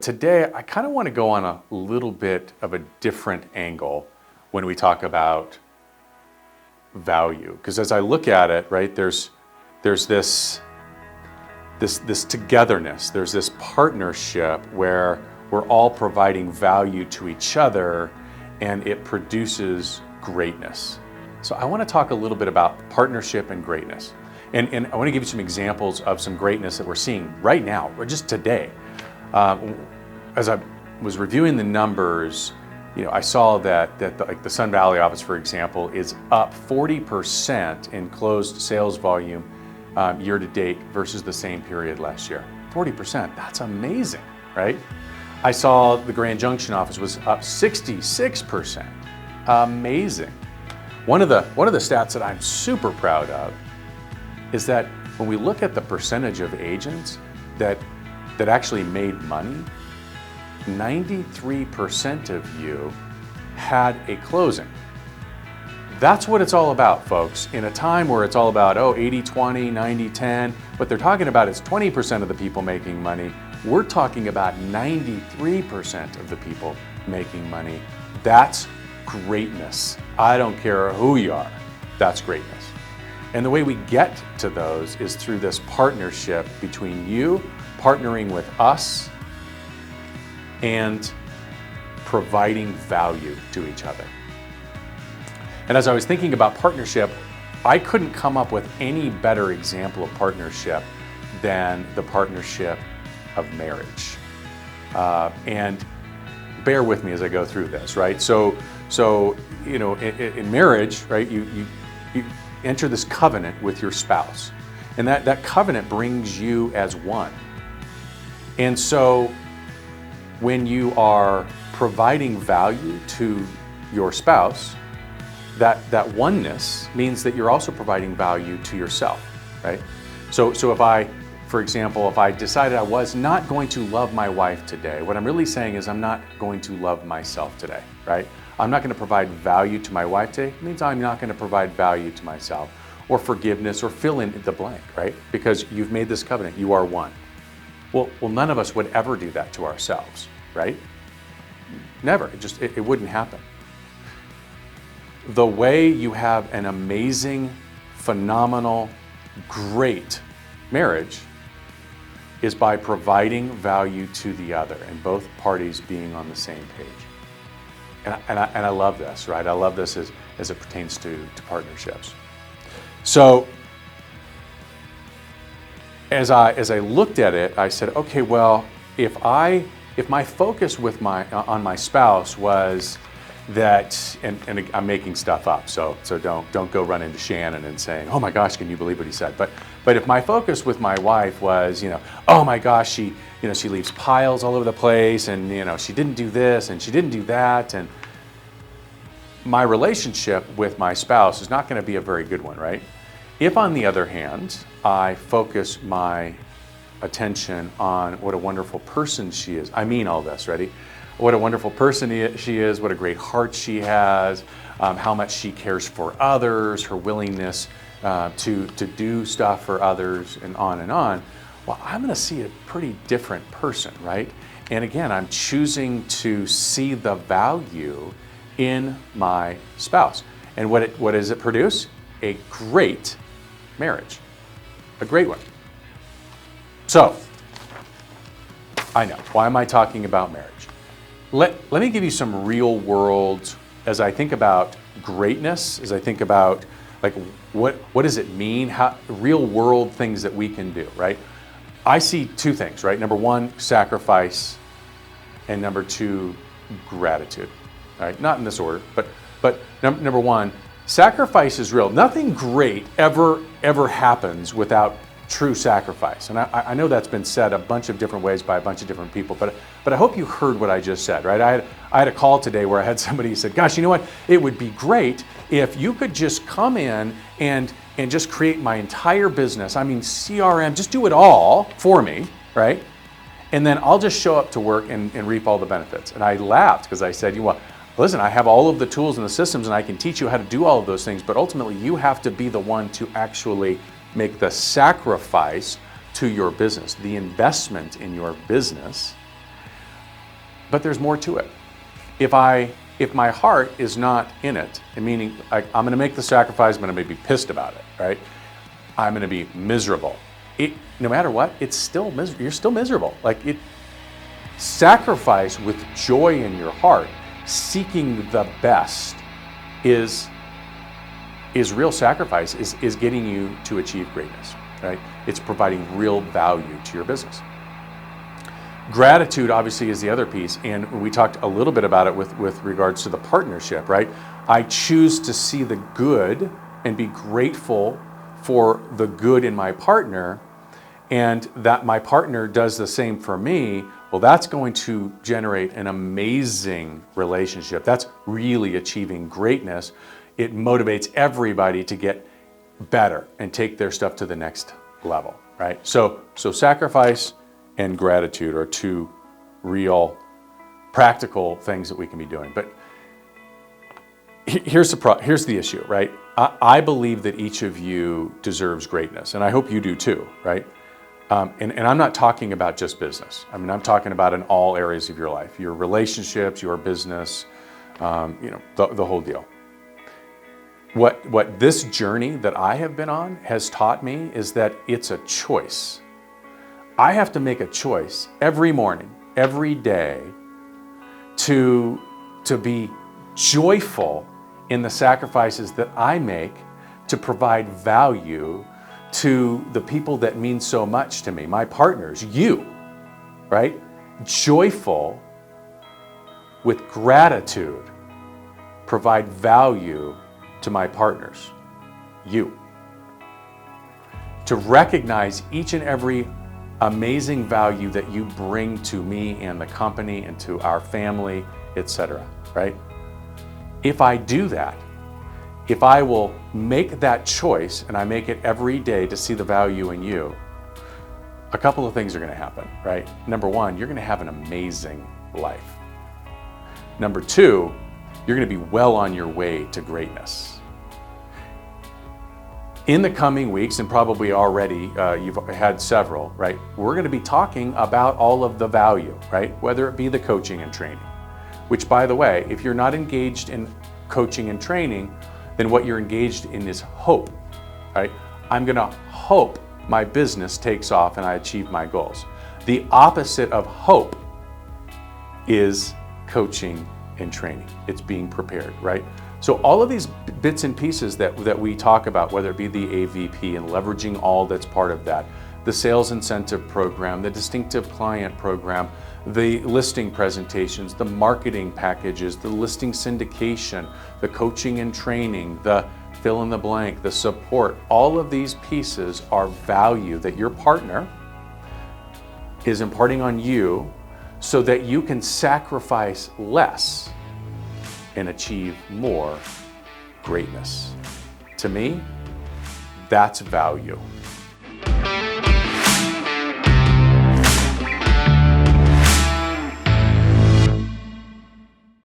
today I kind of want to go on a little bit of a different angle when we talk about value. Because as I look at it, right, there's this togetherness, there's this partnership where we're all providing value to each other and it produces greatness. So I want to talk a little bit about partnership and greatness. And I want to give you some examples of some greatness that we're seeing right now, or just today. As I was reviewing the numbers, I saw that the Sun Valley office, for example, is up 40% in closed sales volume year to date versus the same period last year. 40%, that's amazing, right? I saw the Grand Junction office was up 66%. Amazing. One of the stats that I'm super proud of is that when we look at the percentage of agents that actually made money, 93% of you had a closing. That's what it's all about, folks. In a time where it's all about, 80-20, 90-10, what they're talking about is 20% of the people making money. We're talking about 93% of the people making money. That's greatness. I don't care who you are. That's greatness. And the way we get to those is through this partnership between you partnering with us and providing value to each other. And as I was thinking about partnership, I couldn't come up with any better example of partnership than the partnership of marriage. And bear with me as I go through this, right? So in marriage, right, you enter this covenant with your spouse, and that covenant brings you as one. And so when you are providing value to your spouse, that oneness means that you're also providing value to yourself, right? So if I, for example, if I decided I was not going to love my wife today, what I'm really saying is I'm not going to love myself today, right? I'm not going to provide value to my wife today. It means I'm not going to provide value to myself, or forgiveness, or fill in the blank, right? Because you've made this covenant, you are one. Well, none of us would ever do that to ourselves, right? Never. It wouldn't happen. The way you have an amazing, phenomenal, great marriage is by providing value to the other and both parties being on the same page. And I love this, right? I love this as it pertains to partnerships. So as I looked at it, I said, okay, well, if my focus on my spouse was that, and I'm making stuff up, so don't go run into Shannon and saying, oh my gosh, can you believe what he said? But if my focus with my wife was, oh my gosh, she leaves piles all over the place, and she didn't do this and she didn't do that, and my relationship with my spouse is not going to be a very good one, right? If, on the other hand, I focus my attention on what a wonderful person she is, I mean all this, ready? What a wonderful person she is, what a great heart she has, how much she cares for others, her willingness to do stuff for others, and on, well, I'm going to see a pretty different person, right? And again, I'm choosing to see the value in my spouse. And what does it produce? A great marriage, a great one. So, I know, why am I talking about marriage? Let me give you some real world, as I think about greatness, as I think about what does it mean, real world things that we can do, right? I see two things, right? Number one, sacrifice, and number two, gratitude, right? Not in this order, but number one, sacrifice is real. Nothing great ever happens without true sacrifice. And I know that's been said a bunch of different ways by a bunch of different people, but I hope you heard what I just said, right? I had a call today where I had somebody who said, gosh, you know what? It would be great if you could just come in and just create my entire business. I mean, CRM, just do it all for me, right? And then I'll just show up to work and reap all the benefits. And I laughed because I said, listen, I have all of the tools and the systems and I can teach you how to do all of those things, but ultimately you have to be the one to actually make the sacrifice to your business, the investment in your business, But there's more to it. If my heart is not in it, and meaning I'm going to make the sacrifice, I'm going to be pissed about it, right? I'm going to be miserable. No matter what, it's still you're still miserable. Sacrifice with joy in your heart, seeking the best, is real sacrifice. Is getting you to achieve greatness, right? It's providing real value to your business. Gratitude obviously is the other piece, and we talked a little bit about it with regards to the partnership, right? I choose to see the good and be grateful for the good in my partner, and that my partner does the same for me. Well, that's going to generate an amazing relationship. That's really achieving greatness. It motivates everybody to get better and take their stuff to the next level, right? So sacrifice and gratitude are two real practical things that we can be doing. But here's the issue, right? I believe that each of you deserves greatness, and I hope you do too, right? And I'm not talking about just business. I mean, I'm talking about in all areas of your life, your relationships, your business, the whole deal. What this journey that I have been on has taught me is that it's a choice. I have to make a choice every morning, every day, to be joyful in the sacrifices that I make to provide value to the people that mean so much to me, my partners, you, right? Joyful with gratitude, provide value to my partners, you. To recognize each and every amazing value that you bring to me and the company and to our family, etc., right? If I do that, if I will make that choice and I make it every day to see the value in you, a couple of things are going to happen, right? Number one, you're going to have an amazing life. Number two, you're going to be well on your way to greatness. In the coming weeks, and probably already you've had several, right? We're going to be talking about all of the value, right? Whether it be the coaching and training, which, by the way, if you're not engaged in coaching and training, then what you're engaged in is hope, right? I'm going to hope my business takes off and I achieve my goals. The opposite of hope is coaching and training. It's being prepared, right? So all of these bits and pieces that we talk about, whether it be the AVP and leveraging all that's part of that, the sales incentive program, the distinctive client program, the listing presentations, the marketing packages, the listing syndication, the coaching and training, the fill in the blank, the support, all of these pieces are value that your partner is imparting on you so that you can sacrifice less and achieve more greatness. To me, that's value.